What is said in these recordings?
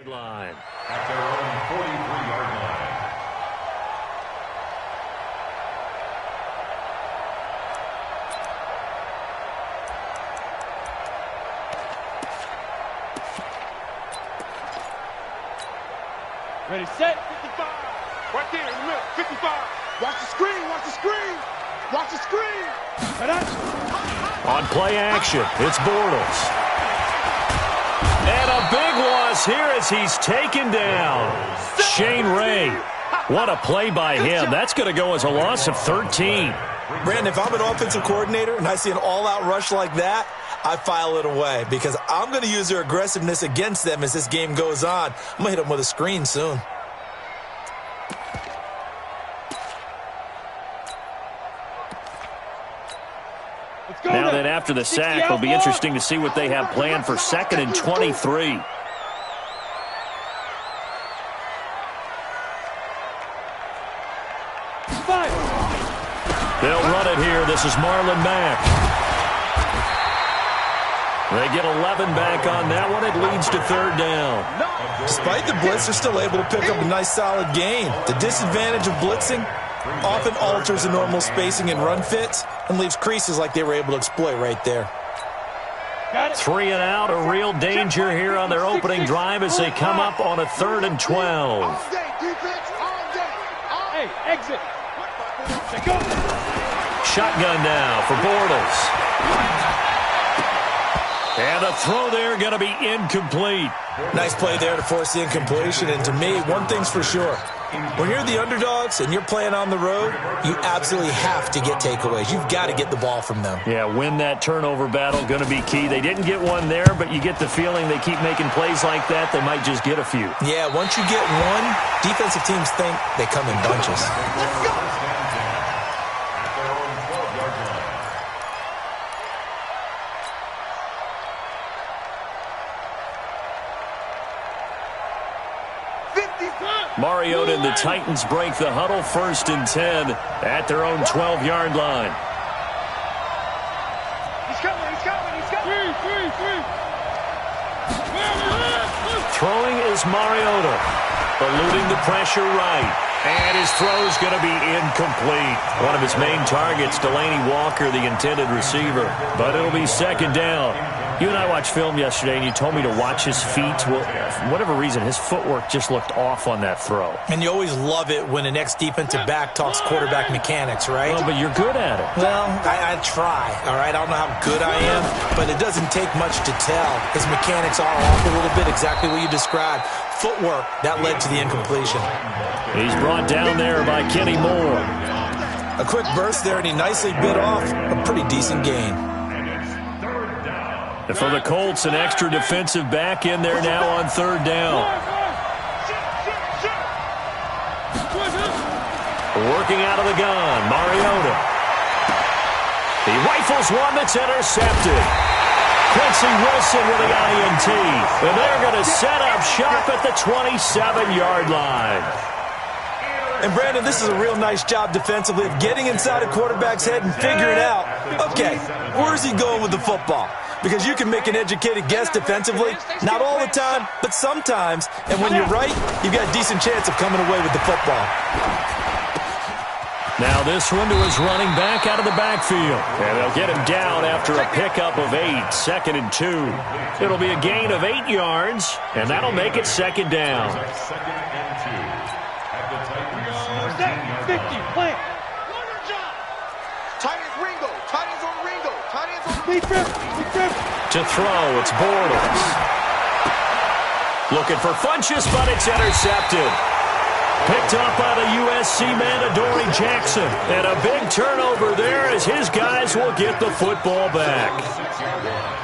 line. At their own 43-yard line. Ready, set, 55. Right there in the middle, 55. Watch the screen, watch the screen. Watch the screen. On play action, it's Bortles. And a big loss here as he's taken down. Shane Ray. What a play by him. That's going to go as a loss of 13. Brandon, if I'm an offensive coordinator and I see an all-out rush like that, I file it away because I'm going to use their aggressiveness against them as this game goes on. I'm going to hit them with a screen soon. Now then, after the sack, it'll be interesting to see what they have planned for 2nd and 23. They'll run it here. This is Marlon Mack. They get 11 back on that one. It leads to 3rd down. Despite the blitz, they're still able to pick up a nice solid gain. The disadvantage of blitzing often alters the normal spacing and run fits and leaves creases like they were able to exploit right there. 3 and out, a real danger here on their opening drive as they come up on a 3rd and 12. Hey, exit. Shotgun now for Bortles. And the throw there going to be incomplete. Nice play there to force the incompletion. And to me, one thing's for sure. When you're the underdogs and you're playing on the road, you absolutely have to get takeaways. You've got to get the ball from them. Yeah, win that turnover battle, going to be key. They didn't get one there, but you get the feeling they keep making plays like that, they might just get a few. Yeah, once you get one, defensive teams think they come in bunches. Let's go. At their own 12-yard line. Mariota and the Titans break the huddle, 1st and 10 at their own 12-yard line. He's coming, he's coming, he's coming. Three. Throwing is Mariota, eluding the pressure right. And his throw's going to be incomplete. One of his main targets, Delaney Walker, the intended receiver. But it'll be 2nd down. You and I watched film yesterday, and you told me to watch his feet. Well, for whatever reason, his footwork just looked off on that throw. And you always love it when an ex-defensive back talks quarterback mechanics, right? Well, but you're good at it. Well, I try, all right? I don't know how good I am, but it doesn't take much to tell. His mechanics are off a little bit, exactly what you described. Footwork, that led to the incompletion. He's brought down there by Kenny Moore. A quick burst there, and he nicely bit off a pretty decent gain. And for the Colts, an extra defensive back in there now on 3rd down. Working out of the gun, Mariota. He rifles one that's intercepted. Quincy Wilson with the INT. And they're going to set up shop at the 27-yard line. And, Brandon, this is a real nice job defensively of getting inside a quarterback's head and figuring out, okay, where's he going with the football? Because you can make an educated guess defensively, not all the time, but sometimes. And when you're right, you've got a decent chance of coming away with the football. Now this one to his running back out of the backfield. And they'll get him down after a pickup of 8, 2nd and 2. It'll be a gain of 8 yards, and that'll make it 2nd down. 2nd and 2. At the Titans' 19-yard 50, line. plant. Tight ends Ringo. Tight ends on Ringo. Tight ends on Ringo. To throw, it's Bortles. Looking for Funchess, but it's intercepted. Picked up by the USC man, Adoree Jackson. And a big turnover there as his guys will get the football back.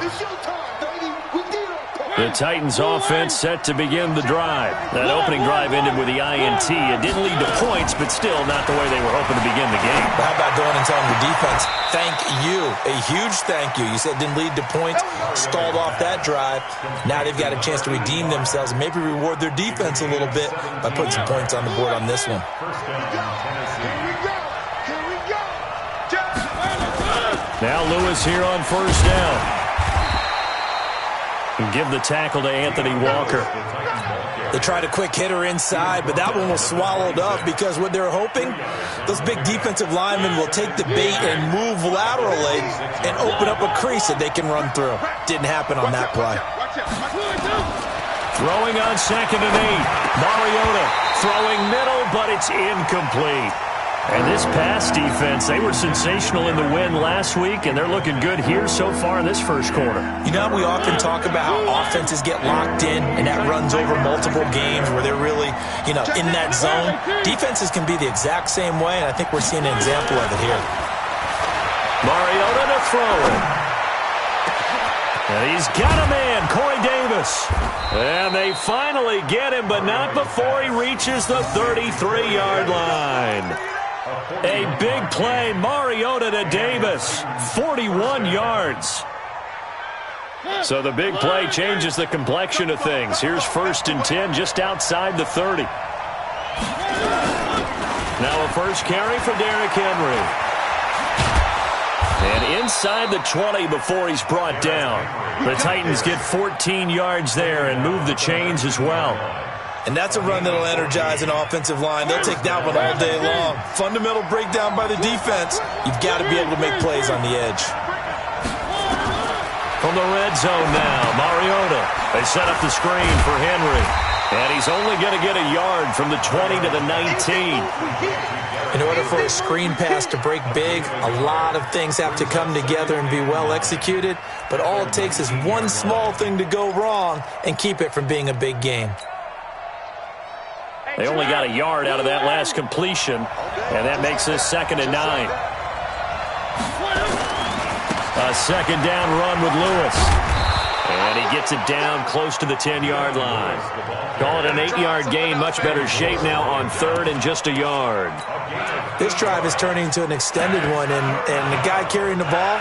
It's your time, baby. We did it. The Titans offense set to begin the drive. That opening drive ended with the INT. It didn't lead to points, but still not the way they were hoping to begin the game. But how about going and telling your defense, thank you, a huge thank you. You said it didn't lead to points, stalled off that drive. Now they've got a chance to redeem themselves and maybe reward their defense a little bit by putting some points on the board on this one. Now Lewis here on 1st down. And give the tackle to Anthony Walker. They tried a quick hitter inside, but that one was swallowed up because what they're hoping, those big defensive linemen will take the bait and move laterally and open up a crease that they can run through. Didn't happen on that play. Throwing on 2nd and 8. Mariota throwing middle, but it's incomplete. And this pass defense, they were sensational in the win last week, and they're looking good here so far in this first quarter. You know, we often talk about how offenses get locked in, and that runs over multiple games where they're really, in that zone. Defenses can be the exact same way, and I think we're seeing an example of it here. Mariota to throw it. And he's got a man, Corey Davis. And they finally get him, but not before he reaches the 33-yard line. A big play, Mariota to Davis, 41 yards. So the big play changes the complexion of things. Here's 1st and 10 just outside the 30. Now a first carry for Derrick Henry. And inside the 20 before he's brought down. The Titans get 14 yards there and move the chains as well. And that's a run that'll energize an offensive line. They'll take that one all day long. Fundamental breakdown by the defense. You've got to be able to make plays on the edge. From the red zone now, Mariota. They set up the screen for Henry. And he's only going to get a yard from the 20 to the 19. In order for a screen pass to break big, a lot of things have to come together and be well executed. But all it takes is one small thing to go wrong and keep it from being a big game. They only got a yard out of that last completion, and that makes this 2nd and 9. A 2nd down run with Lewis. And he gets it down close to the 10-yard line. Call it an 8-yard gain, much better shape now on 3rd and just a yard. This drive is turning into an extended one, and the guy carrying the ball,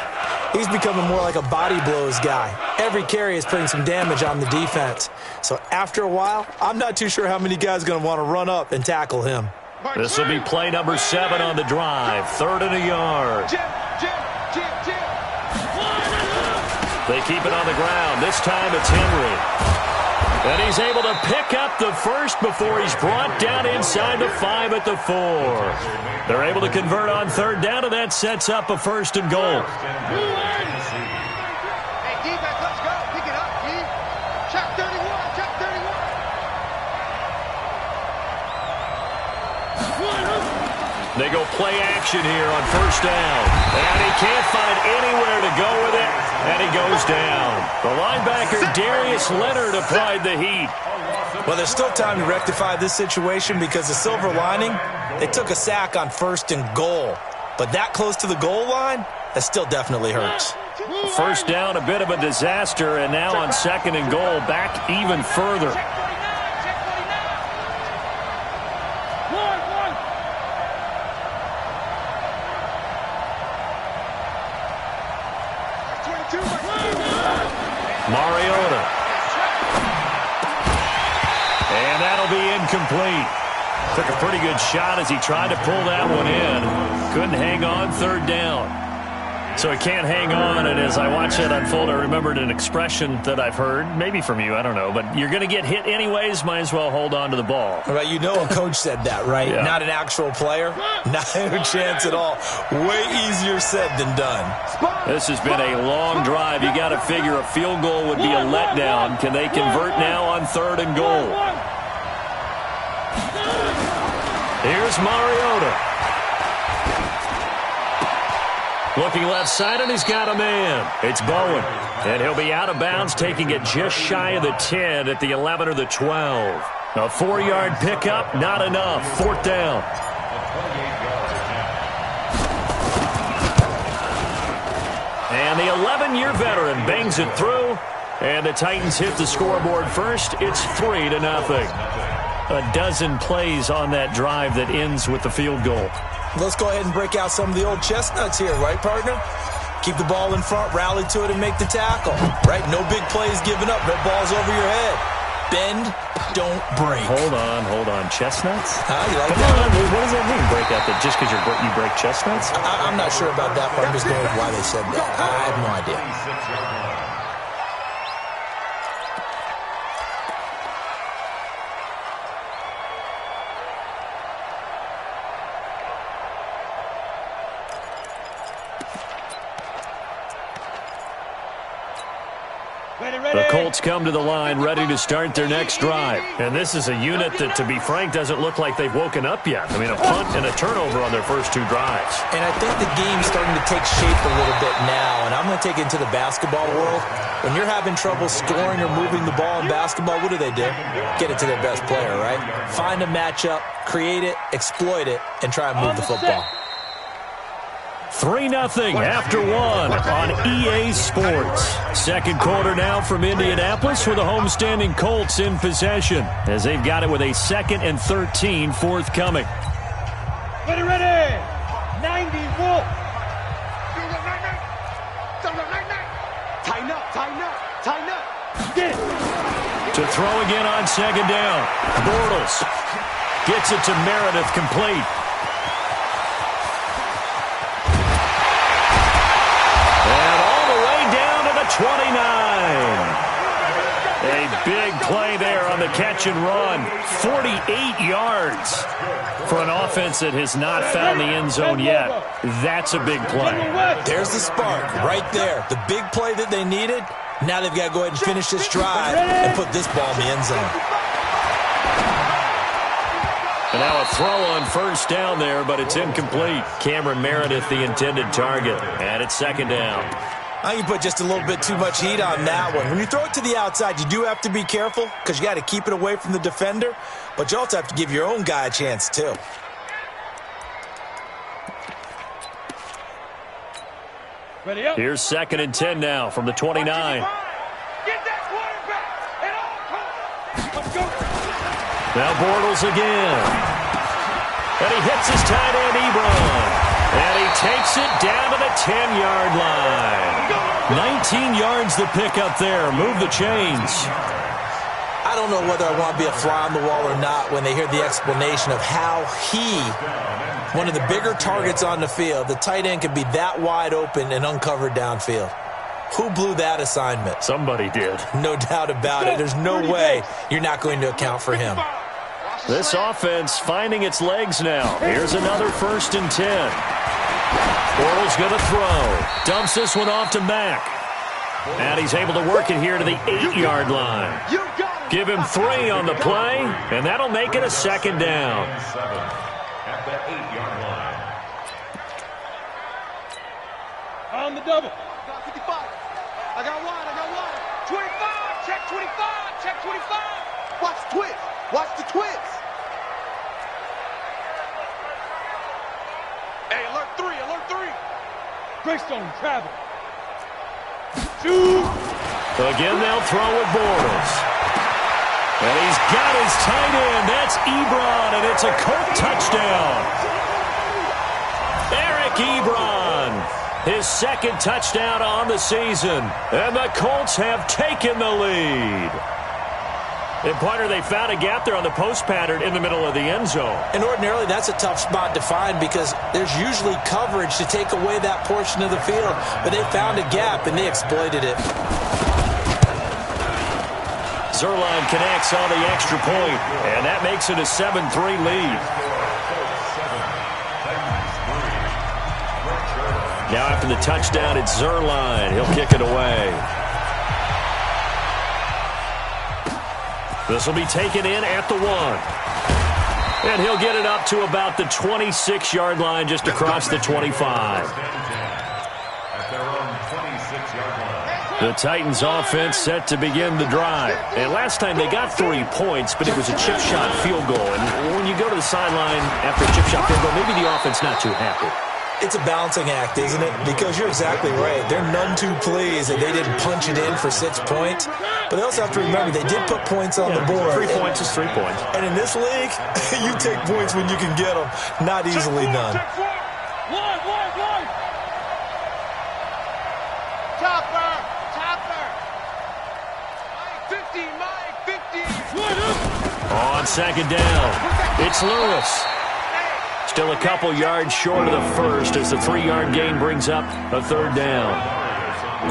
he's becoming more like a body blows guy. Every carry is putting some damage on the defense. So after a while, I'm not too sure how many guys are going to want to run up and tackle him. This will be play number 7 on the drive. 3rd and a yard. They keep it on the ground. This time it's Henry. And he's able to pick up the first before he's brought down inside the 5 at the 4. They're able to convert on 3rd down, and that sets up a 1st and goal. Hey, defense, let's go. Pick it up, G. Check 31, check 31. They go play action here on 1st down. And he can't find anywhere to go with it. And he goes down. The linebacker, Darius Leonard, applied the heat. Well, there's still time to rectify this situation because the silver lining, they took a sack on 1st and goal. But that close to the goal line, that still definitely hurts. 1st down, a bit of a disaster. And now on 2nd and goal, back even further. Mariota. And that'll be incomplete. Took a pretty good shot as he tried to pull that one in. Couldn't hang on 3rd down. So he can't hang on, and as I watched that unfold, I remembered an expression that I've heard, maybe from you, I don't know, but you're going to get hit anyways, might as well hold on to the ball. Right, you know a coach said that, right? Yeah. Not an actual player. Not a chance at all. Way easier said than done. This has been a long drive. You got to figure a field goal would be a letdown. Can they convert now on 3rd and goal? Here's Mariota. Looking left side, and he's got a man. It's Bowen. And he'll be out of bounds, taking it just shy of the 10 at the 11 or the 12. A 4-yard pickup, not enough. 4th down. And the 11-year veteran bangs it through. And the Titans hit the scoreboard first. It's 3-0. A dozen plays on that drive that ends with the field goal. Let's go ahead and break out some of the old chestnuts here, right, partner? Keep the ball in front, rally to it, and make the tackle, right? No big plays given up, no balls over your head. Bend, don't break. Hold on. Chestnuts? You like Come that? on, what does that mean, break out? That just because you break chestnuts? I'm not sure about that, but I'm just going with why they said that. I have no idea. The Colts come to the line ready to start their next drive. And this is a unit that, to be frank, doesn't look like they've woken up yet. I mean, a punt and a turnover on their first two drives. And I think the game's starting to take shape a little bit now, and I'm going to take it into the basketball world. When you're having trouble scoring or moving the ball in basketball, what do? Get it to their best player, right? Find a matchup, create it, exploit it, and try and move the football. 3-0 after one on EA Sports. Second quarter now from Indianapolis for the homestanding Colts in possession as they've got it with a 2nd and 13 forthcoming. Ready. 90 Wolf. Tighten up. Get it. To throw again on second down. Bortles gets it to Meredith, complete. And all the way down to the 29. A big play there on the catch and run. 48 yards for an offense that has not found the end zone yet. That's a big play. There's the spark right there. The big play that they needed. Now they've got to go ahead and finish this drive and put this ball in the end zone. And now a throw on first down there, but it's incomplete. Cameron Meredith, the intended target, and it's second down. I think you put just a little bit too much heat on that one. When you throw it to the outside, you do have to be careful because you got to keep it away from the defender, but you also have to give your own guy a chance too. Ready up. Here's 2nd and 10 now from the 29. Get that quarterback at all costs. Let's go. Now Bortles again. And he hits his tight end, Ebron. And he takes it down to the 10-yard line. 19 yards to pick up there. Move the chains. I don't know whether I want to be a fly on the wall or not when they hear the explanation of how one of the bigger targets on the field, the tight end could be that wide open and uncovered downfield. Who blew that assignment? Somebody did. No doubt about it. There's no way you're not going to account for him. This offense finding its legs now. Here's another 1st and 10. Bortles going to throw. Dumps this one off to Mack. And he's able to work it here to the 8-yard line. Give him 3 on the play, and that'll make it a second down. At the 8-yard line. On the double. 55. I got one. 25. Check 25. Watch the twist. Watch the twist. Hey, alert 3. Greystone travel. Shoot. Again, they'll throw with Bortles. And he's got his tight end. That's Ebron, and it's a Colt touchdown. Eric Ebron, his 2nd touchdown on the season. And the Colts have taken the lead. And, partner, they found a gap there on the post pattern in the middle of the end zone. And ordinarily, that's a tough spot to find because there's usually coverage to take away that portion of the field. But they found a gap, and they exploited it. Zerline connects on the extra point, and that makes it a 7-3 lead. Now after the touchdown, it's Zerline. He'll kick it away. This will be taken in at the 1. And he'll get it up to about the 26-yard line, just across the 25. At their own 26-yard line. The Titans offense set to begin the drive. And last time they got 3 points, but it was a chip shot field goal. And when you go to the sideline after a chip shot field goal, maybe the offense not too happy. It's a balancing act, isn't it? Because you're exactly right. They're none too pleased that they didn't punch it in for 6 points. But they also have to remember they did put points on the board. 3 points is 3 points. And in this league, you take points when you can get them. Not easily done. One. Chopper. Mike 50. On second down, it's Lewis. Still a couple yards short of the first as the 3-yard gain brings up a 3rd down.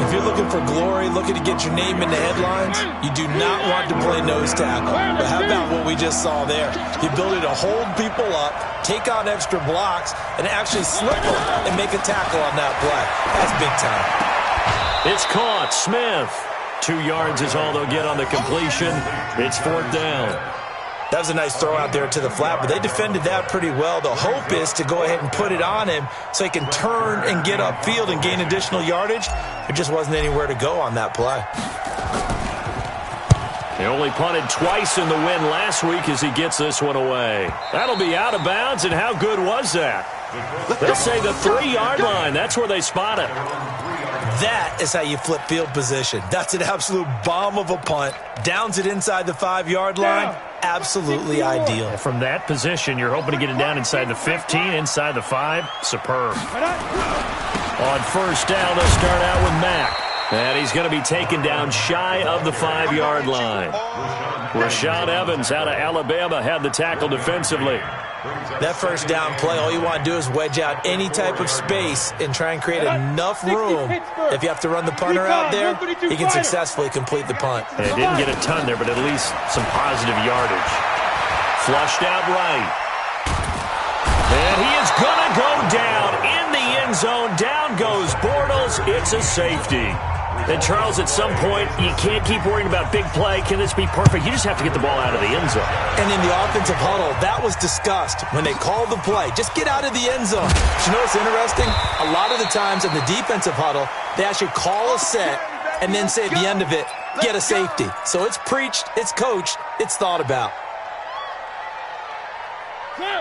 If you're looking for glory, looking to get your name in the headlines, you do not want to play nose tackle. But how about what we just saw there? The ability to hold people up, take on extra blocks, and actually slip them and make a tackle on that play. That's big time. It's caught. Smith 2 yards is all they'll get on the completion. It's 4th down. That was a nice throw out there to the flat, but they defended that pretty well. The hope is to go ahead and put it on him so he can turn and get upfield and gain additional yardage. There just wasn't anywhere to go on that play. He only punted twice in the win last week as he gets this one away. That'll be out of bounds, and how good was that? They'll say the 3-yard line. That's where they spot it. That is how you flip field position. That's an absolute bomb of a punt. Downs it inside the 5-yard line. Absolutely ideal. From that position, you're hoping to get it down inside the 15, inside the 5. Superb. On 1st down, they'll start out with Mack. And he's going to be taken down shy of the 5-yard line. Rashaan Evans out of Alabama had the tackle defensively. That 1st down play, all you want to do is wedge out any type of space and try and create enough room. If you have to run the punter out there, he can successfully complete the punt. And it didn't get a ton there, but at least some positive yardage. Flushed out right. And he is going to go down in the end zone. Down goes Bortles. It's a safety. And, Charles, at some point, you can't keep worrying about big play. Can this be perfect? You just have to get the ball out of the end zone. And in the offensive huddle, that was discussed when they called the play. Just get out of the end zone. But you know what's interesting? A lot of the times in the defensive huddle, they actually call a set and then say at the end of it, get a safety. So it's preached, it's coached, it's thought about.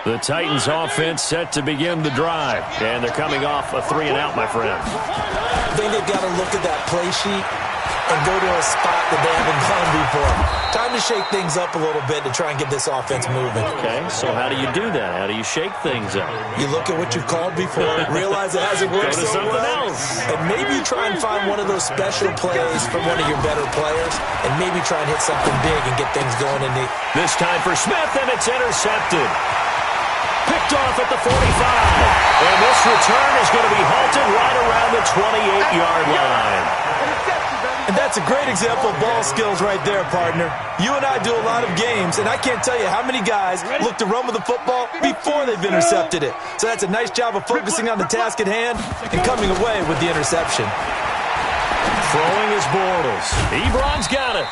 The Titans offense set to begin the drive. And they're coming off a 3-and-out, my friend. I think they've got to look at that play sheet and go to a spot that they haven't gone before. Time to shake things up a little bit to try and get this offense moving. Okay, so how do you do that? How do you shake things up? You look at what you've called before, realize it hasn't worked Go to so something well, else. and maybe try and find one of those special plays from one of your better players, and maybe try and hit something big and get things going in the... This time for Smith, and it's intercepted. Picked off at the 45. And this return is going to be halted right around the 28-yard line. And that's a great example of ball skills right there, partner. You and I do a lot of games, and I can't tell you how many guys look to run with the football before they've intercepted it. So that's a nice job of focusing on the task at hand and coming away with the interception. Throwing is Bortles. Ebron's got it.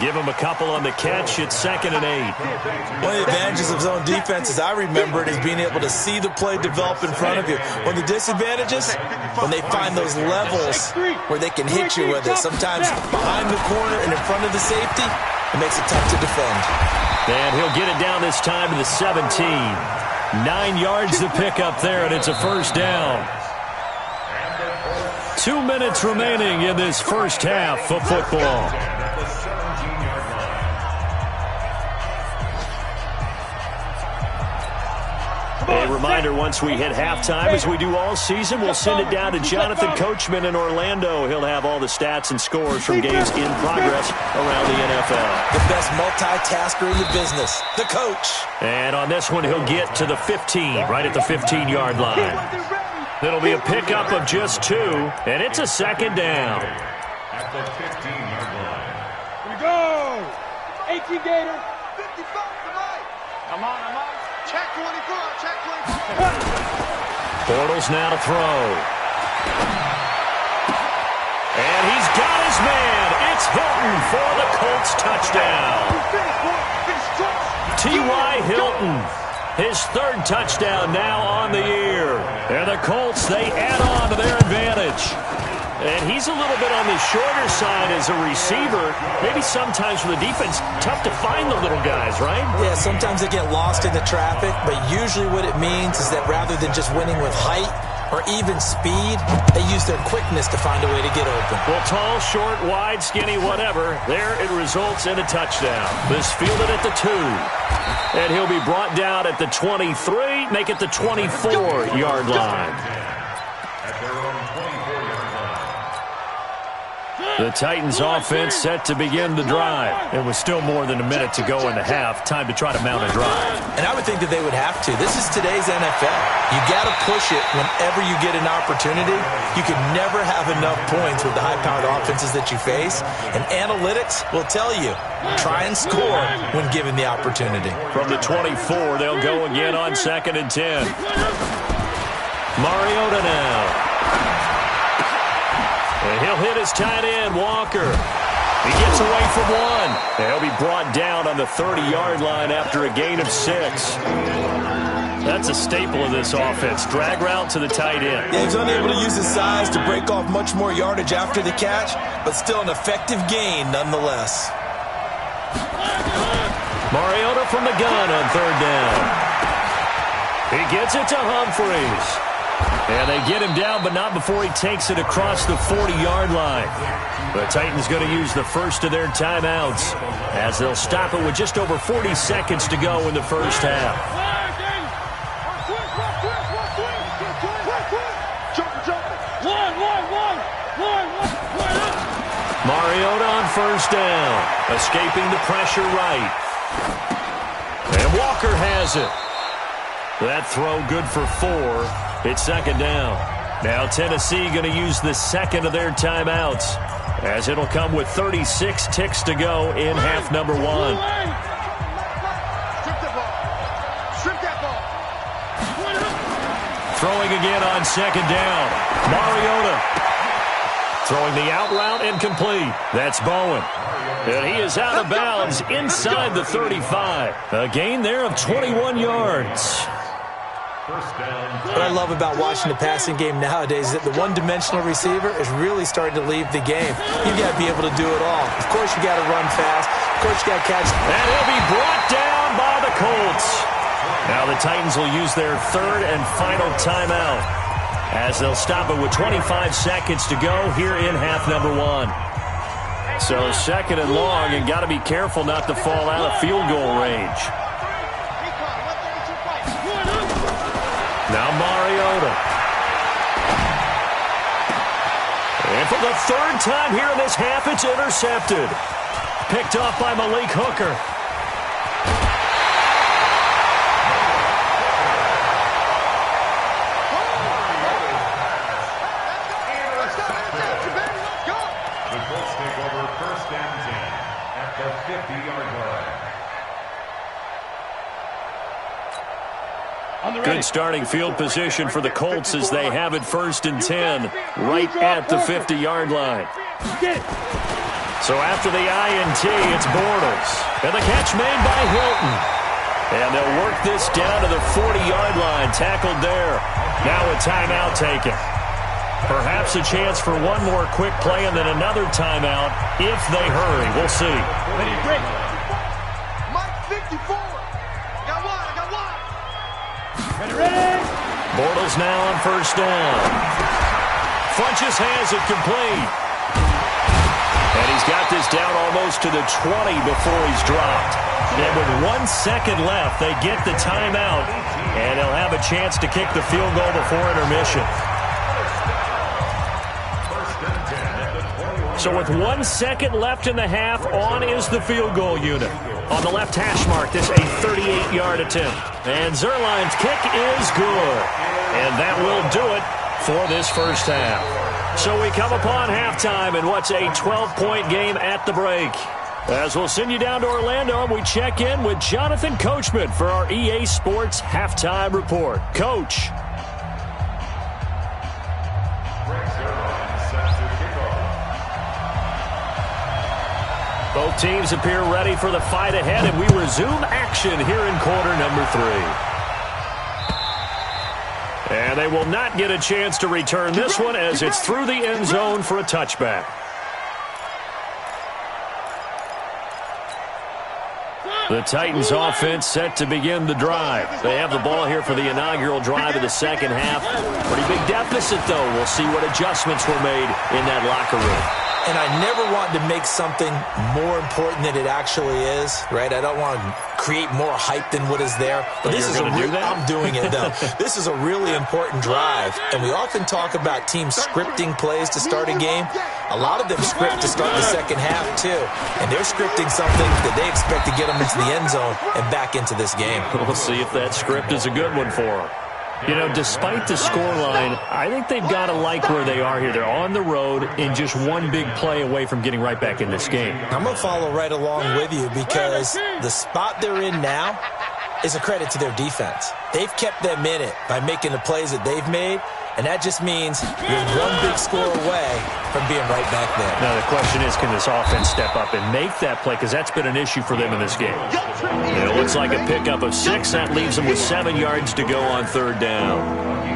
Give him a couple on the catch. It's 2nd and 8. One of the advantages of zone defense, as I remember it, is being able to see the play develop in front of you. One of the disadvantages, when they find those levels where they can hit you with it. Sometimes behind the corner and in front of the safety, it makes it tough to defend. And he'll get it down this time to the 17. 9 yards to pick up there, and it's a 1st down. 2 minutes remaining in this first half of football. A reminder, once we hit halftime, as we do all season, we'll send it down to Jonathan Coachman in Orlando. He'll have all the stats and scores from games in progress around the NFL. The best multitasker in the business, the coach. And on this one, he'll get to the 15, right at the 15-yard line. It'll be a pickup of just 2, and it's a 2nd down. At the 15-yard line. Here we go. 18 Gator. 55 tonight. Come on. Check 24. Check 24. Bortles now to throw. And he's got his man. It's Hilton for the Colts touchdown. T.Y. Hilton, his 3rd touchdown now on the year. And the Colts, they add on to their advantage. And he's a little bit on the shorter side as a receiver. Maybe sometimes for the defense, tough to find the little guys, right? Yeah, sometimes they get lost in the traffic, but usually what it means is that rather than just winning with height or even speed, they use their quickness to find a way to get open. Well, tall, short, wide, skinny, whatever, there it results in a touchdown. This fielded at the 2. And he'll be brought down at the 23, make it the 24-yard line. At their own 24-yard line. The Titans offense set to begin the drive. It was still more than a minute to go in the half. Time to try to mount a drive. And I would think that they would have to. This is today's NFL. You got to push it whenever you get an opportunity. You can never have enough points with the high-powered offenses that you face. And analytics will tell you, try and score when given the opportunity. From the 24, they'll go again on 2nd and 10. Mariota now. And he'll hit his tight end, Walker. He gets away from one. And he'll be brought down on the 30-yard line after a gain of 6. That's a staple of this offense. Drag route to the tight end. Yeah, he's unable to use his size to break off much more yardage after the catch, but still an effective gain nonetheless. Mariota from the gun on 3rd down. He gets it to Humphries. And they get him down, but not before he takes it across the 40-yard line. The Titans going to use the first of their timeouts as they'll stop it with just over 40 seconds to go in the first half. Mariota on 1st down, escaping the pressure right. And Walker has it. That throw good for 4. It's 2nd down. Now Tennessee going to use the second of their timeouts as it'll come with 36 ticks to go in half number 1. Strip that ball. Throwing again on 2nd down. Mariota. Throwing the out route incomplete. That's Bowen. And he is out of bounds inside the 35. A gain there of 21 yards. What I love about watching the passing game nowadays is that the one-dimensional receiver is really starting to leave the game. You've got to be able to do it all. Of course, you got to run fast. Of course, you got to catch. And he'll be brought down by the Colts. Now the Titans will use their 3rd and final timeout as they'll stop it with 25 seconds to go here in half number 1. So 2nd and long, and got to be careful not to fall out of field goal range. Now Mariota. And for the 3rd time here in this half, it's intercepted. Picked off by Malik Hooker. Good starting field position for the Colts as they have it 1st and 10 right at the 50-yard line. So after the INT, it's Bortles. And the catch made by Hilton. And they'll work this down to the 40-yard line, tackled there. Now a timeout taken. Perhaps a chance for one more quick play and then another timeout if they hurry. We'll see. Mike 54. Bortles now on 1st down. Funches has it complete. And he's got this down almost to the 20 before he's dropped. And with 1 second left, they get the timeout. And they'll have a chance to kick the field goal before intermission. So with 1 second left in the half, on is the field goal unit. On the left hash mark, this a 38-yard attempt. And Zerline's kick is good. And that will do it for this first half. So we come upon halftime in what's a 12-point game at the break. As we'll send you down to Orlando, and we check in with Jonathan Coachman for our EA Sports Halftime Report. Coach. Both teams appear ready for the fight ahead, and we resume action here in quarter number 3. And they will not get a chance to return this one as it's through the end zone for a touchback. The Titans offense set to begin the drive. They have the ball here for the inaugural drive of the second half. Pretty big deficit, though. We'll see what adjustments were made in that locker room. And I never want to make something more important than it actually is, right? I don't want to create more hype than what is there. But this is I'm doing it, though. This is a really important drive. And we often talk about teams scripting plays to start a game. A lot of them script to start the second half, too. And they're scripting something that they expect to get them into the end zone and back into this game. We'll see if that script is a good one for them. You know, despite the scoreline, I think they've got to like where they are here. They're on the road and just one big play away from getting right back in this game. I'm going to follow right along with you because the spot they're in now is a credit to their defense. They've kept them in it by making the plays that they've made, And that just means you're one big score away from being right back there. Now, the question is, can this offense step up and make that play? Because that's been an issue for them in this game. It looks like a pickup of 6. That leaves them with 7 yards to go on third down.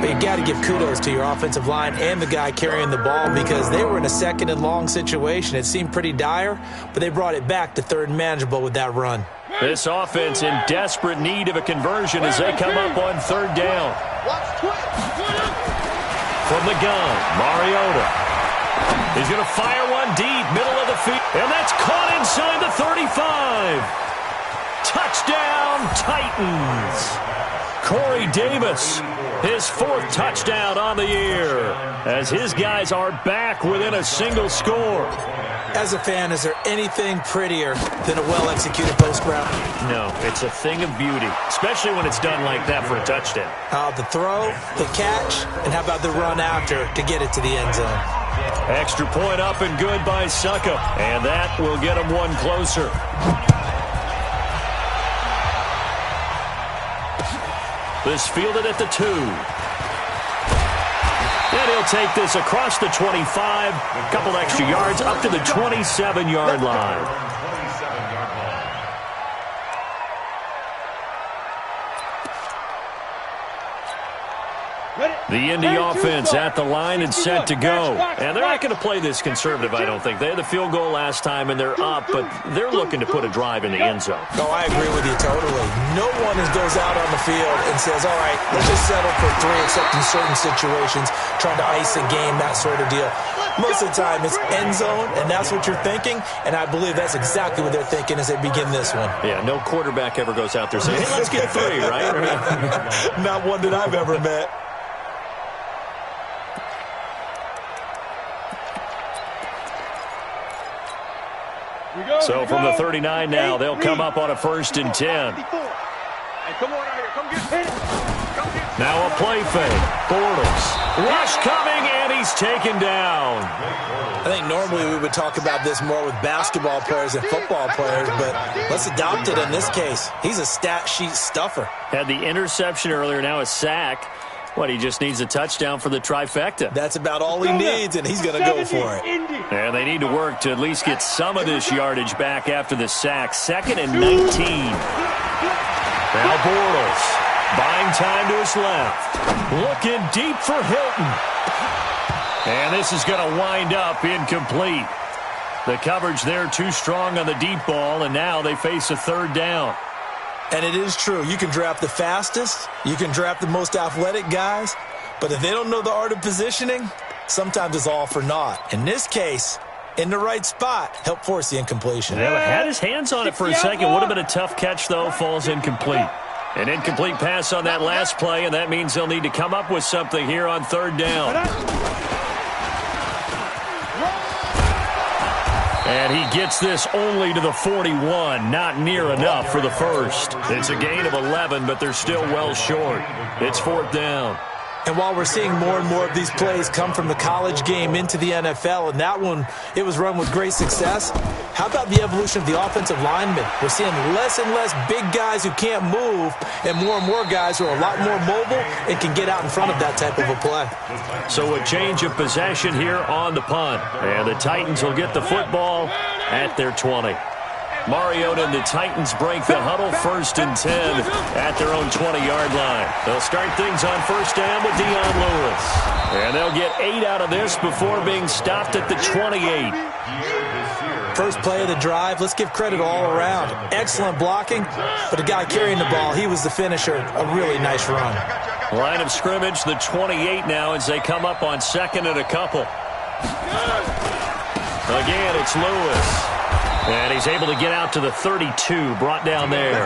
But you got to give kudos to your offensive line and the guy carrying the ball because they were in a 2nd and long situation. It seemed pretty dire, but they brought it back to 3rd and manageable with that run. This offense in desperate need of a conversion as they come up on third down. From the gun, Mariota. He's going to fire one deep, middle of the field. And that's caught inside the 35. Touchdown, Titans. Corey Davis, his 4th touchdown on the year, as his guys are back within a single score. As a fan, is there anything prettier than a well-executed post route? No, it's a thing of beauty, especially when it's done like that for a touchdown. The throw, the catch, and how about the run after to get it to the end zone? Extra point up and good by Suckup, and that will get him one closer. This fielded at the 2. And he'll take this across the 25. A couple extra yards up to the 27-yard line. The Indy offense at the line and set to go. And they're not going to play this conservative, I don't think. They had the field goal last time, and they're up, but they're looking to put a drive in the end zone. Oh, I agree with you totally. No one goes out on the field and says, all right, let's just settle for 3, except in certain situations, trying to ice a game, that sort of deal. Most of the time, it's end zone, and that's what you're thinking, and I believe that's exactly what they're thinking as they begin this one. Yeah, no quarterback ever goes out there saying, hey, let's get 3, right? Not one that I've ever met. So from the 39 now, they'll come up on a 1st and 10. Now a play fake. Bortles. Rush coming, and he's taken down. I think normally we would talk about this more with basketball players and football players, but let's adopt it in this case. He's a stat sheet stuffer. Had the interception earlier, now a sack. What, he just needs a touchdown for the trifecta. That's about all he needs, and he's going to go for it. And they need to work to at least get some of this yardage back after the sack. 2nd and 19. Now Bortles, buying time to his left. Looking deep for Hilton. And this is going to wind up incomplete. The coverage there too strong on the deep ball, and now they face a 3rd down. And it is true. You can draft the fastest. You can draft the most athletic guys. But if they don't know the art of positioning, sometimes it's all for naught. In this case, in the right spot, help force the incompletion. Yeah, had his hands on it for a second. Would have been a tough catch, though. Falls incomplete. An incomplete pass on that last play, and that means they'll need to come up with something here on 3rd down. And he gets this only to the 41, not near enough for the 1st. It's a gain of 11, but they're still well short. It's 4th down. And while we're seeing more and more of these plays come from the college game into the NFL, and that one, it was run with great success, how about the evolution of the offensive linemen? We're seeing less and less big guys who can't move and more guys who are a lot more mobile and can get out in front of that type of a play. So a change of possession here on the punt. And the Titans will get the football at their 20. Mariota and the Titans break the huddle, 1st and 10 at their own 20-yard line. They'll start things on 1st down with Dion Lewis. And they'll get 8 out of this before being stopped at the 28. First play of the drive, let's give credit all around. Excellent blocking, but the guy carrying the ball, he was the finisher. A really nice run. Line of scrimmage, the 28 now as they come up on 2nd and a couple. Again, it's Lewis. And he's able to get out to the 32, brought down there.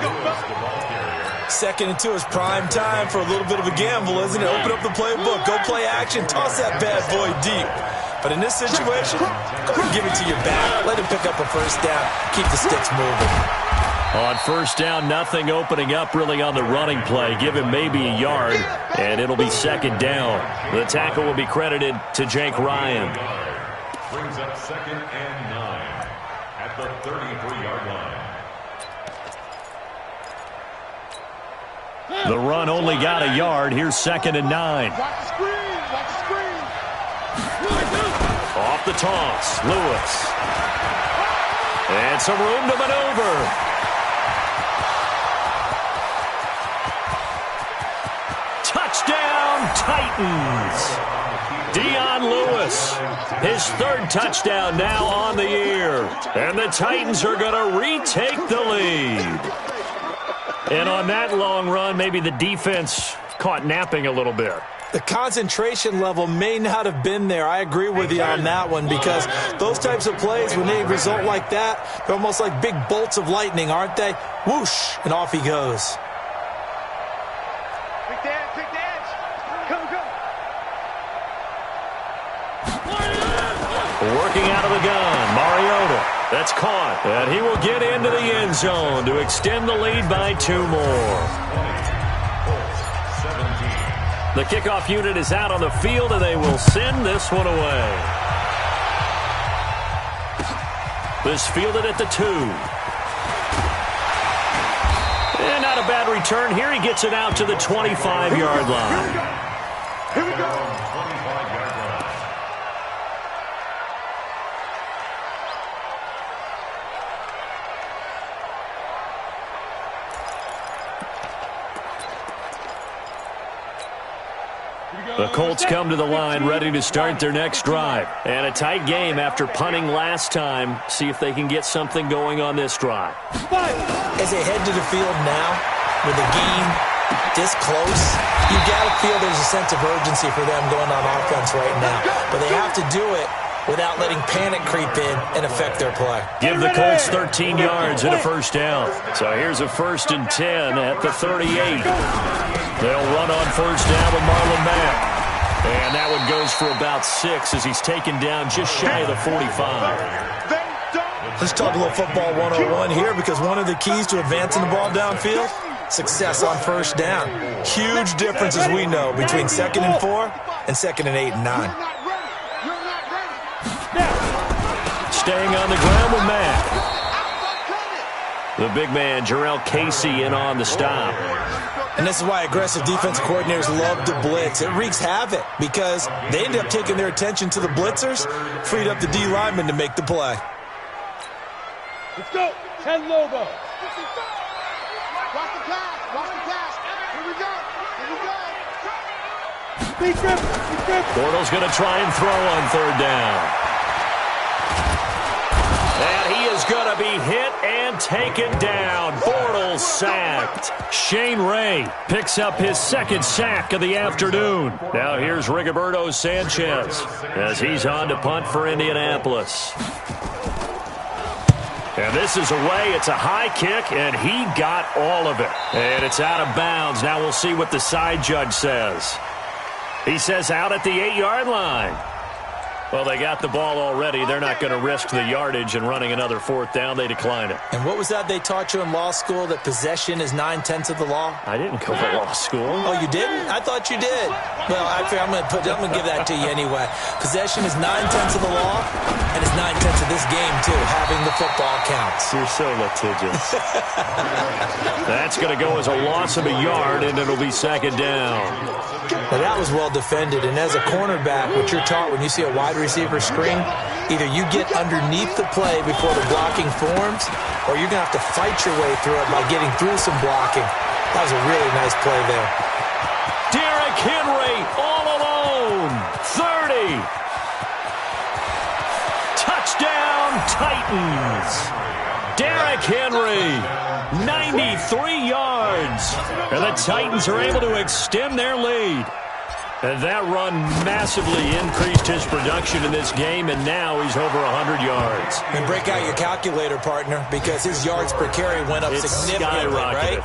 2nd and 2 is prime time for a little bit of a gamble, isn't it? Open up the playbook, go play action, toss that bad boy deep. But in this situation, go ahead and give it to your back. Let him pick up a 1st down. Keep the sticks moving. On 1st down, nothing opening up really on the running play. Give him maybe a yard, and it'll be 2nd down. The tackle will be credited to Jake Ryan. Brings up 2nd and 9 at the 33-yard line. The run only got a yard. Here's 2nd and 9. Watch the screen. Watch toss. Lewis. And some room to maneuver. Touchdown, Titans. Dion Lewis, his third touchdown now on the year. And the Titans are going to retake the lead. And on that long run, maybe the defense caught napping a little bit. The concentration level may not have been there. I agree with you on that one, because those types of plays, when they result like that, they're almost like big bolts of lightning, aren't they? Whoosh, and off he goes. Pick the edge. Come. Working out of the gun, Mariota. That's caught. And he will get into the end zone to extend the lead by 2 more. The kickoff unit is out on the field, and they will send this one away. This fielded at the 2. And not a bad return here. He gets it out to the 25-yard line. Here we go. The Colts come to the line ready to start their next drive. And a tight game after punting last time. See if they can get something going on this drive. As they head to the field now, with the game this close, you got to feel there's a sense of urgency for them going on offense right now. But they have to do it without letting panic creep in and affect their play. Give the Colts 13 yards and a first down. So here's a 1st and 10 at the 38. They'll run on first down with Marlon Mack. And that one goes for about 6 as he's taken down just shy of the 45. Let's talk a little football 101 here, because one of the keys to advancing the ball downfield, success on first down. Huge difference, as we know, between 2nd and 4 and 2nd and 8 and 9. Staying on the ground with Mack. The big man, Jarrell Casey, in on the stop. And this is why aggressive defensive coordinators love to blitz. It wreaks havoc because they end up taking their attention to the blitzers, freed up the D lineman to make the play. Let's go. 10 Lobo. Watch the pass. Here we go. Be grip. Bortles going to try and throw on 3rd down. And he is going to be hit and taken down. Bortles sacked. Shane Ray picks up his 2nd sack of the afternoon. Now here's Rigoberto Sanchez as he's on to punt for Indianapolis. And this is away. It's a high kick, and he got all of it. And it's out of bounds. Now we'll see what the side judge says. He says out at the 8-yard line. Well, they got the ball already. They're not going to risk the yardage and running another 4th down. They decline it. And what was that they taught you in law school, that possession is 9/10 of the law? I didn't go to law school. Oh, you didn't? I thought you did. Well, I'm going to give that to you anyway. Possession is 9/10 of the law, and it's 9/10 of this game, too. Having the football counts. You're so litigious. That's going to go as a loss of a yard, and it'll be 2nd down. Now, that was well defended, and as a cornerback, what you're taught when you see a wide receiver screen, either you get underneath the play before the blocking forms, or you're going to have to fight your way through it by getting through some blocking. That was a really nice play there. Derrick Henry all alone. 30. Touchdown, Titans. Derrick Henry, 93 yards. And the Titans are able to extend their lead. And that run massively increased his production in this game, and now he's over 100 yards. And break out your calculator, partner, because his yards per carry went up significantly, right?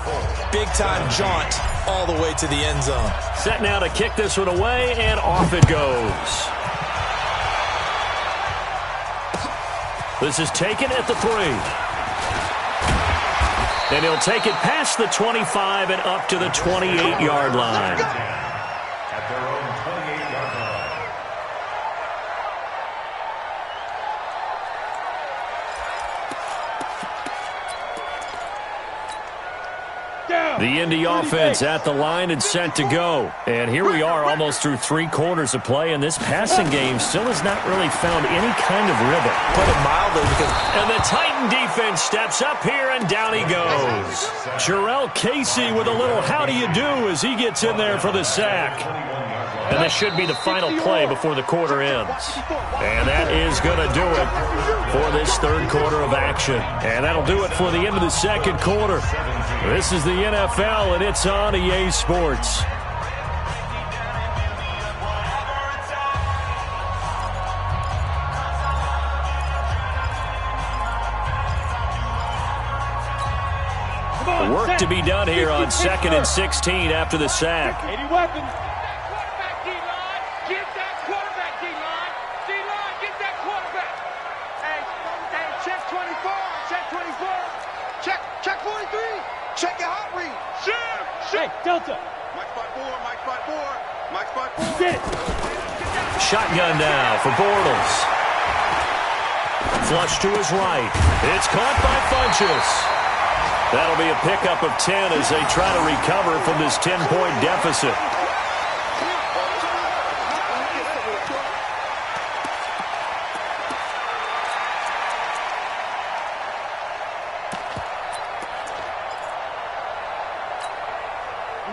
Big-time jaunt all the way to the end zone. Set now to kick this one away, and off it goes. This is taken at the 3. And he'll take it past the 25 and up to the 28-yard line. Down. The Indy offense at the line and set to go. And here we are almost through 3 quarters of play, and this passing game still has not really found any kind of rhythm. Put it mildly, because... And the Titan defense steps up here, and down he goes. Jarrell Casey with a little how do you do as he gets in there for the sack. And this should be the final play before the quarter ends. And that is going to do it for this third quarter of action. And that'll do it for the end of the second quarter. This is the NFL, and it's on EA Sports. Work to be done here on 2nd and 16 after the sack. 80 weapons. Quarterback D-line. Get that quarterback D-line. D-line, get that quarterback. Hey, check 24. Check 24. Check 43. Check your hot read. Shift. Hey, Delta. Mike 5-4. Mike 5-4. Mike 5-4. Get it. Shotgun now for Bortles. Flush to his right. It's caught by Funchess. That'll be a pickup of 10 as they try to recover from this 10-point deficit.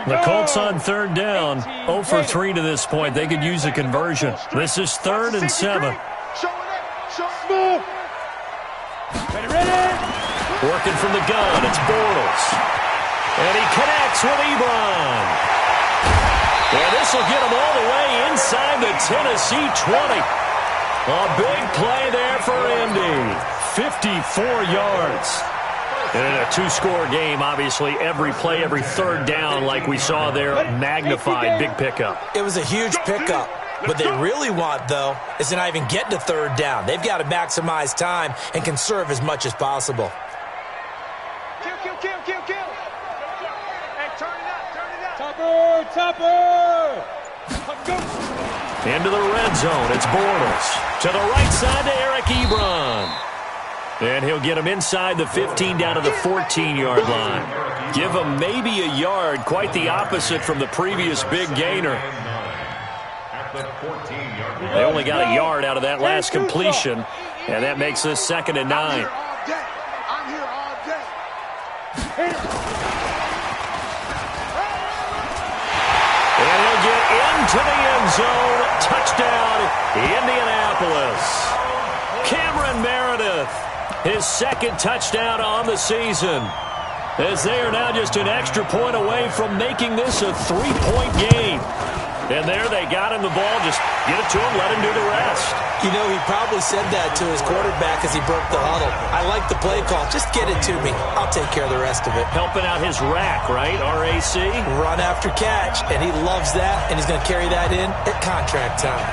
The Colts on third down, 0 for 3 to this point. They could use a conversion. This is 3rd and 7. Ready. Working from the gun, it's Bortles. And he connects with Ebron. And this will get him all the way inside the Tennessee 20. A big play there for Indy. 54 yards. And in a 2-score game, obviously, every play, every third down, like we saw there, magnified, big pickup. It was a huge pickup. What they really want, though, is to not even get to third down. They've got to maximize time and conserve as much as possible. Kill. Hey, turn it up. Topper. Into the red zone, it's Bortles. To the right side to Eric Ebron. And he'll get him inside the 15 down to the 14-yard line. Give him maybe a yard, quite the opposite from the previous big gainer. They only got a yard out of that last completion, and that makes this 2nd and 9. I'm here all day. And he'll get into the end zone. Touchdown, Indianapolis. Cameron Meredith, his 2nd touchdown on the season, as they are now just an extra point away from making this a 3-point game. And there they got him the ball. Just get it to him, let him do the rest. You know, he probably said that to his quarterback as he broke the huddle. I like the play call. Just get it to me. I'll take care of the rest of it. Helping out his rack, right? RAC? Run after catch, and he loves that, and he's going to carry that in at contract time.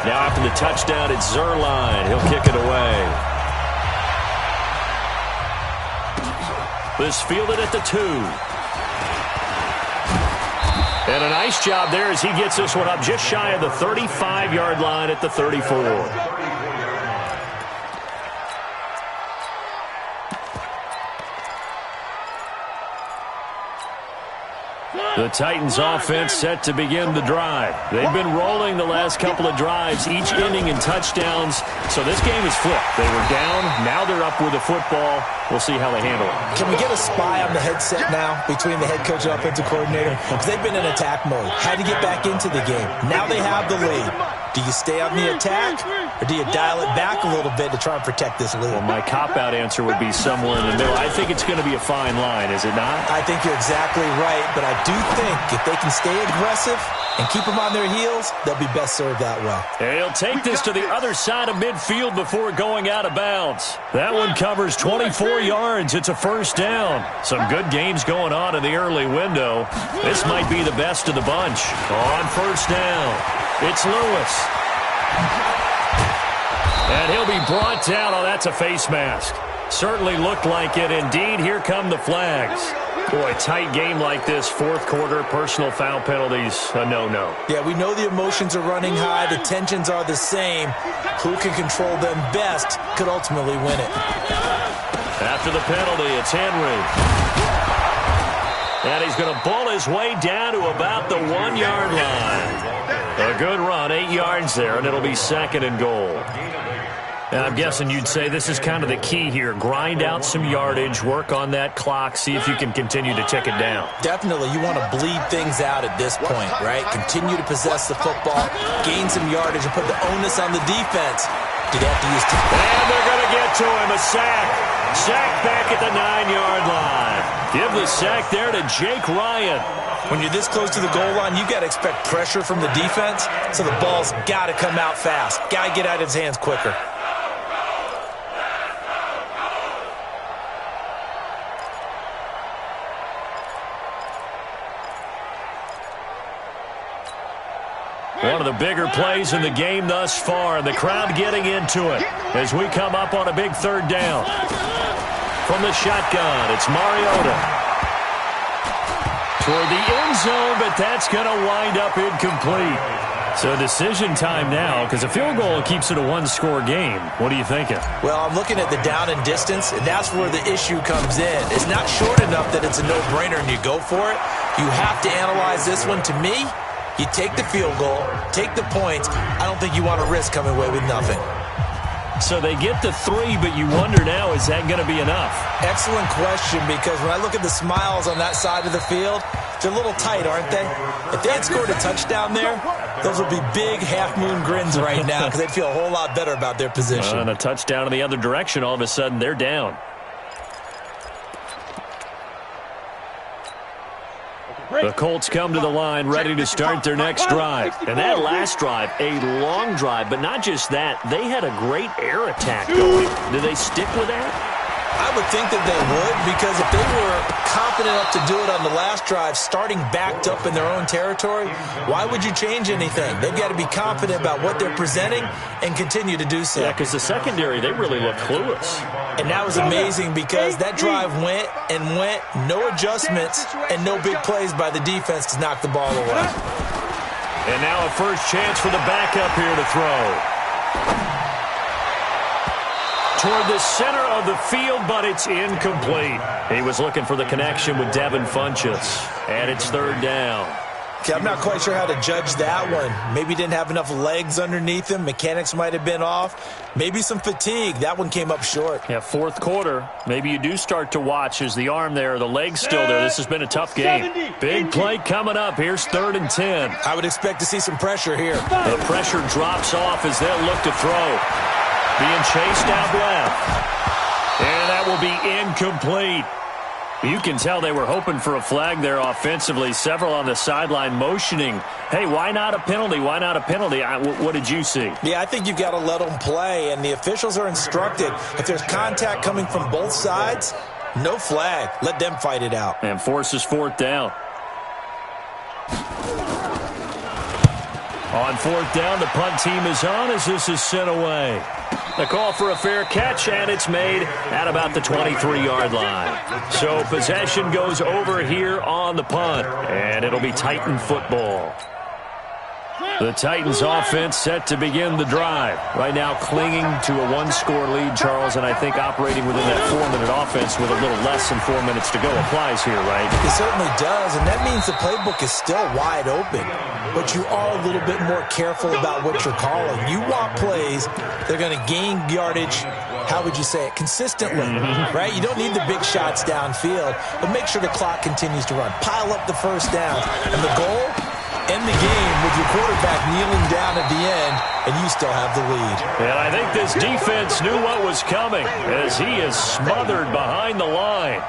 Now after the touchdown, it's Zerline. He'll kick it away. This fielded at the 2. And a nice job there as he gets this one up just shy of the 35-yard line at the 34. The Titans offense set to begin the drive. They've been rolling the last couple of drives, each ending in touchdowns. So this game is flipped. They were down. Now they're up with the football. We'll see how they handle it. Can we get a spy on the headset now between the head coach and offensive coordinator? Because they've been in attack mode. Had to get back into the game. Now they have the lead. Do you stay on the attack, or do you dial it back a little bit to try and protect this lead? Well, my cop-out answer would be somewhere in the middle. I think it's going to be a fine line, is it not? I think you're exactly right, but I do think if they can stay aggressive and keep them on their heels, they'll be best served that way. And he'll take this to the other side of midfield before going out of bounds. That one covers 24 yards. It's a first down. Some good games going on in the early window. This might be the best of the bunch. On first down, it's Lewis. And he'll be brought down. Oh, that's a face mask. Certainly looked like it. Indeed, here come the flags. Boy, tight game like this, fourth quarter, personal foul penalties, a no-no. Yeah, we know the emotions are running high. The tensions are the same. Who can control them best could ultimately win it. After the penalty, it's Henry. And he's going to bull his way down to about the 1-yard line. A good run, 8 yards there, and it'll be 2nd and goal. Now, I'm guessing you'd say this is kind of the key here. Grind out some yardage, work on that clock, see if you can continue to tick it down. Definitely. You want to bleed things out at this point, right? Continue to possess the football, gain some yardage, and put the onus on the defense. Do they have to use time? And they're going to get to him, a sack. Sack back at the 9-yard line. Give the sack there to Jake Ryan. When you're this close to the goal line, you got to expect pressure from the defense, so the ball's got to come out fast. Got to get out of his hands quicker. One of the bigger plays in the game thus far, and the crowd getting into it as we come up on a big 3rd down. From the shotgun, it's Mariota. Toward the end zone, but that's going to wind up incomplete. So decision time now, because a field goal keeps it a 1-score game. What are you thinking? Well, I'm looking at the down and distance, and that's where the issue comes in. It's not short enough that it's a no-brainer and you go for it. You have to analyze this one. To me, you take the field goal, take the points. I don't think you want to risk coming away with nothing. So they get the 3, but you wonder now, is that going to be enough? Excellent question, because when I look at the smiles on that side of the field, they're a little tight, aren't they? If they had scored a touchdown there, those would be big half-moon grins right now because they'd feel a whole lot better about their position. And a touchdown in the other direction, all of a sudden they're down. The Colts come to the line ready to start their next drive. And that last drive, a long drive, but not just that. They had a great air attack going. Do they stick with that? I would think that they would, because if they were confident enough to do it on the last drive, starting backed up in their own territory, why would you change anything? They've got to be confident about what they're presenting and continue to do so. Yeah, because the secondary, they really looked clueless. And that was amazing because that drive went and went, no adjustments and no big plays by the defense to knock the ball away. And now a first chance for the backup here to throw. Toward the center of the field, but it's incomplete. He was looking for the connection with Devin Funchess. And it's 3rd down. Okay, I'm not quite sure how to judge that one. Maybe didn't have enough legs underneath him. Mechanics might have been off. Maybe some fatigue. That one came up short. Yeah, 4th quarter. Maybe you do start to watch as the arm there, the leg's still there. This has been a tough game. Big play coming up. Here's 3rd and 10. I would expect to see some pressure here. The pressure drops off as they'll look to throw. Being chased out left. And that will be incomplete. You can tell they were hoping for a flag there offensively. Several on the sideline motioning. Hey, why not a penalty? Why not a penalty? What did you see? Yeah, I think you've got to let them play, and the officials are instructed. If there's contact coming from both sides, no flag. Let them fight it out. And forces 4th down. On 4th down, the punt team is on as this is sent away. The call for a fair catch, and it's made at about the 23-yard line. So possession goes over here on the punt, and it'll be Titan football. The Titans offense set to begin the drive. Right now clinging to a 1-score lead, Charles, and I think operating within that 4-minute offense with a little less than 4 minutes to go applies here, right? It certainly does, and that means the playbook is still wide open. But you are a little bit more careful about what you're calling. You want plays that are going to gain yardage, how would you say it, consistently, right? You don't need the big shots downfield, but make sure the clock continues to run. Pile up the first down. And the goal? End the game with your quarterback kneeling down at the end, and you still have the lead. And I think this defense knew what was coming as he is smothered behind the line.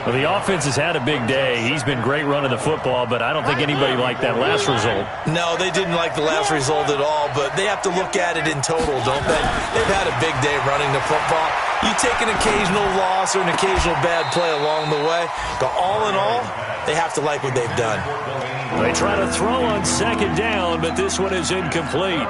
Well, the offense has had a big day. He's been great running the football, but I don't think anybody liked that last result. No, they didn't like the last result at all, but they have to look at it in total, don't they? They've had a big day running the football. You take an occasional loss or an occasional bad play along the way, but all in all, they have to like what they've done. They try to throw on 2nd down, but this one is incomplete.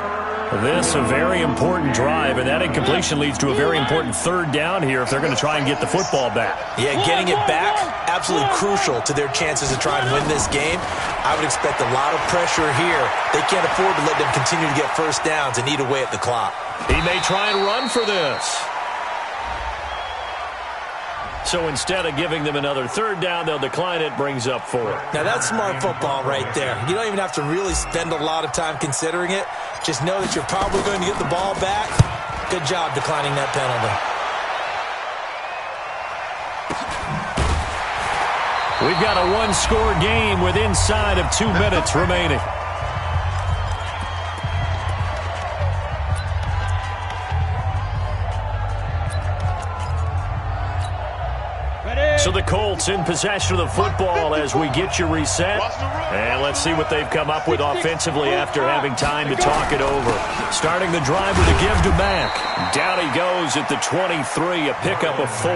This a very important drive, and that incompletion leads to a very important 3rd down here if they're going to try and get the football back. Yeah, getting it back, absolutely crucial to their chances to try and win this game. I would expect a lot of pressure here. They can't afford to let them continue to get first downs and eat away at the clock. He may try and run for this. So instead of giving them another third down, they'll decline it, brings up 4. Now, that's smart football right there. You don't even have to really spend a lot of time considering it. Just know that you're probably going to get the ball back. Good job declining that penalty. We've got a one-score game with inside of 2 minutes remaining. So the Colts in possession of the football as we get you reset. And let's see what they've come up with offensively after having time to talk it over. Starting the drive with a give to Mack. Down he goes at the 23, a pickup of 4.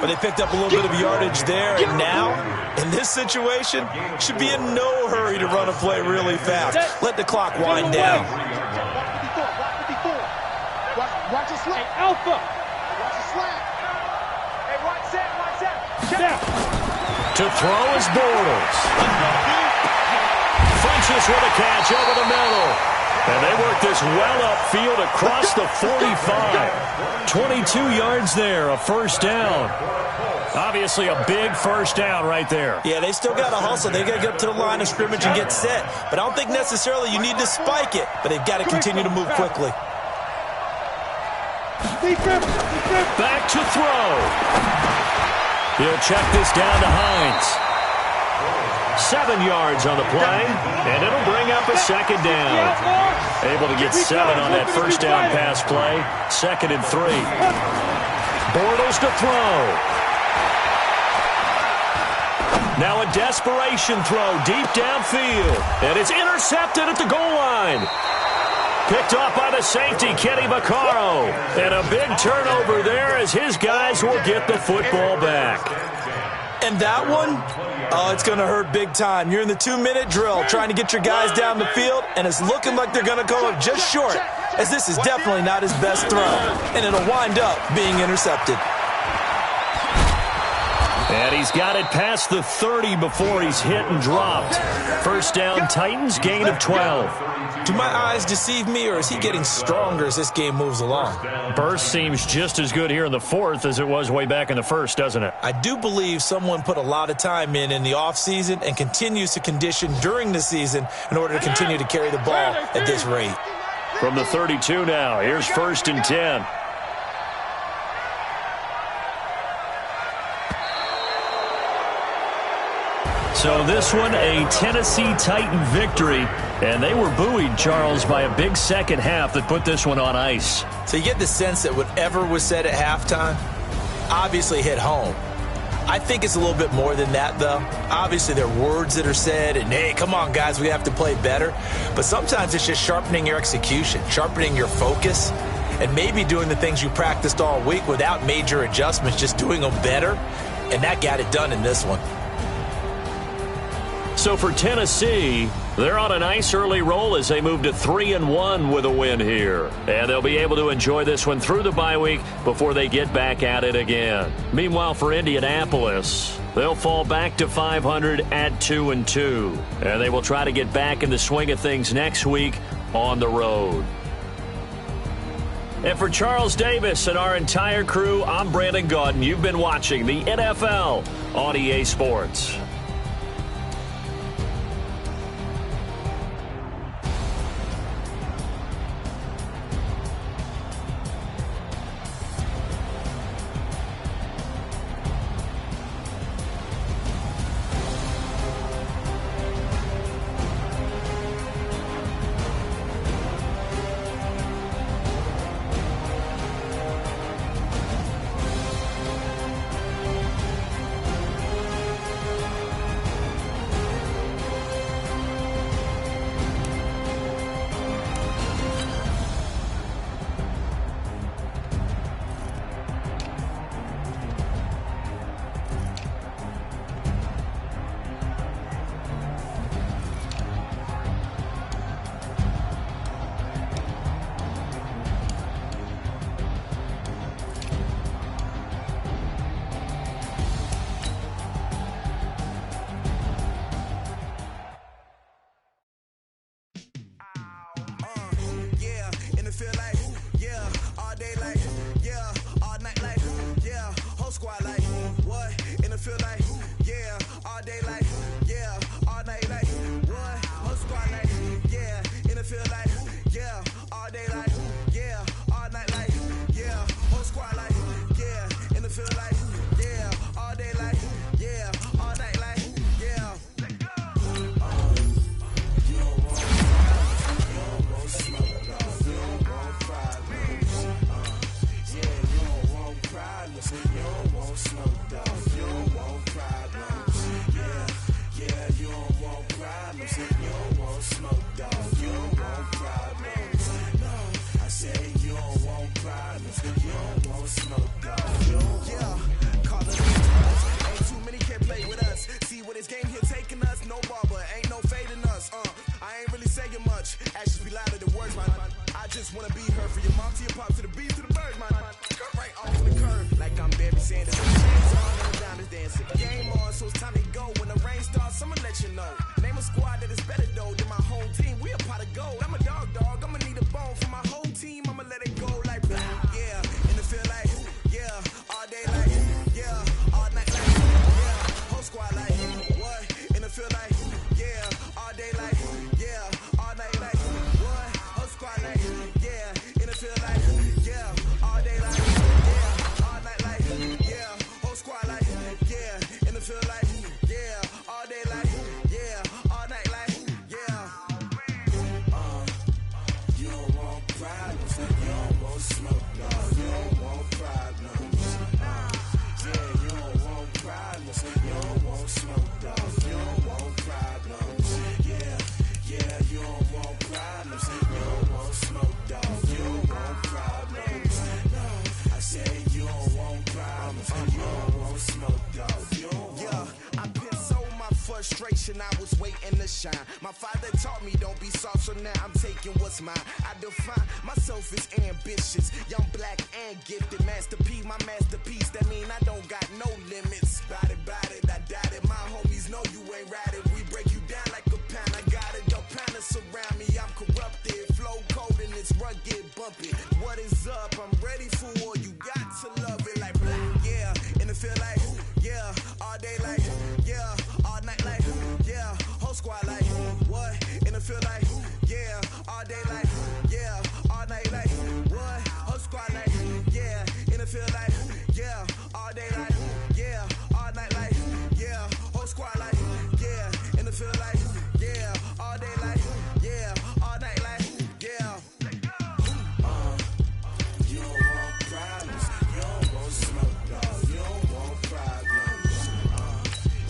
But they picked up a little bit of yardage there, and now, in this situation, should be in no hurry to run a play really fast. Let the clock wind down. Watch the slant. Hey, Alpha. Watch the slant. Hey, watch that. To throw is Bortles. Funches with a catch over the middle. And they work this well upfield across the 45. 22 yards there, a first down. Obviously a big first down right there. Yeah, they still got to hustle. They got to get up to the line of scrimmage and get set. But I don't think necessarily you need to spike it. But they've got to continue to move quickly. Back to throw. He'll check this down to Hines. 7 yards on the play, and it'll bring up a second down. Able to get 7 on that first down pass play. 2nd and 3. Bortles to throw. Now a desperation throw deep downfield, and it's intercepted at the goal line. Picked off by the safety, Kenny Vaccaro. And a big turnover there as his guys will get the football back. And that one, oh, it's going to hurt big time. You're in the 2-minute drill trying to get your guys down the field, and it's looking like they're going to come up just short, as this is definitely not his best throw. And it'll wind up being intercepted. And he's got it past the 30 before he's hit and dropped. First down, Titans, gain of 12. Do my eyes deceive me, or is he getting stronger as this game moves along? Burst seems just as good here in the 4th as it was way back in the 1st, doesn't it? I do believe someone put a lot of time in the offseason and continues to condition during the season in order to continue to carry the ball at this rate. From the 32 now, here's 1st and 10. So this one, a Tennessee Titan victory. And they were buoyed, Charles, by a big second half that put this one on ice. So you get the sense that whatever was said at halftime obviously hit home. I think it's a little bit more than that, though. Obviously, there are words that are said, and, hey, come on, guys, we have to play better. But sometimes it's just sharpening your execution, sharpening your focus, and maybe doing the things you practiced all week without major adjustments, just doing them better. And that got it done in this one. So for Tennessee, they're on a nice early roll as they move to 3-1 with a win here. And they'll be able to enjoy this one through the bye week before they get back at it again. Meanwhile, for Indianapolis, they'll fall back to 500 at 2-2. And they will try to get back in the swing of things next week on the road. And for Charles Davis and our entire crew, I'm Brandon Gaudin. You've been watching the NFL on EA Sports. feel like, yeah, all day like, yeah, all night like, what? Whole squad like, yeah, in the field like, yeah, all day like, yeah, all night like, yeah, whole squad like, yeah, in the field like, yeah, all day like, yeah, all night like, yeah. You don't want smoke, dog. You don't want problems. Yeah, you don't want problems. You don't want smoke, dog. You don't want problems. Yeah, you don't want problems. You don't want smoke, dog. You don't want problems. No, I say you don't want problems. You don't want smoke, dog. Yeah, call it ain't too many can play with us. See what this game here taking us. No barber, ain't no fading us. I ain't really saying much. Actions be louder than words, man. I just wanna be her for your mom to your pop to the beat to the birds, man. Cut right off the curve, like I'm Barry Sanders. Chains on and the diamonds dancing. Game on, so it's time to go. When the rain starts, I'ma let you know. Name a squad that is better though than my whole team. We a pot of gold. I'm a dog. I'ma need a bone for my whole team. I'ma let it go like yeah. In the field like yeah. All day like yeah. All night like yeah. Whole squad like what? In the field like yeah. All day like yeah. All night like what? Whole squad like yeah. In the field like yeah. All day like yeah. All night like yeah. Whole squad like yeah. In the field like yeah. All day like yeah. All night like yeah. You don't want problems. You don't want smoke, no. You don't want problems. Yeah, you don't want problems. You don't want smoke, dog. You don't want problems. Yeah, you don't want problems. You don't want smoke, dog. You don't want problems. No, I say you don't want problems. You don't want smoke, dog. You don't want. Yeah, I've been so my frustration. I was waiting to shine. My father taught me don't be soft, so now I'm taking what's mine. I define myself as ambitious, young, black, and gifted. Master P, my masterpiece. That mean I don't got no limits. Bout it, I doubt it. My homies know you ain't ratted. We break you down like a pound. I got it, your pounders surround me. I'm corrupted, flow cold and it's rugged, bumpy. What is up? I'm ready for war. You got to love it like black. Yeah, in the field like yeah. All day like yeah. All night like yeah. Whole squad like what? In the field like yeah. All day like yeah. All night like what? Whole squad like yeah. In the field like yeah. All day like yeah. All night like yeah. Whole squad like yeah. In the field like yeah. All day like yeah. All night like yeah. You don't want problems. You don't want smoke, dog. You don't want problems.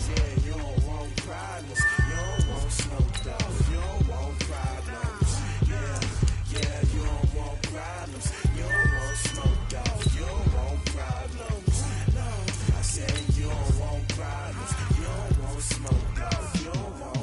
Yeah, you don't want problems. You don't want smoke, dog. You don't want problems. Yeah, you don't want problems. You don't want smoke, dog. You don't want problems. No, I said you don't want problems. You don't want smoke, dog. You don't want.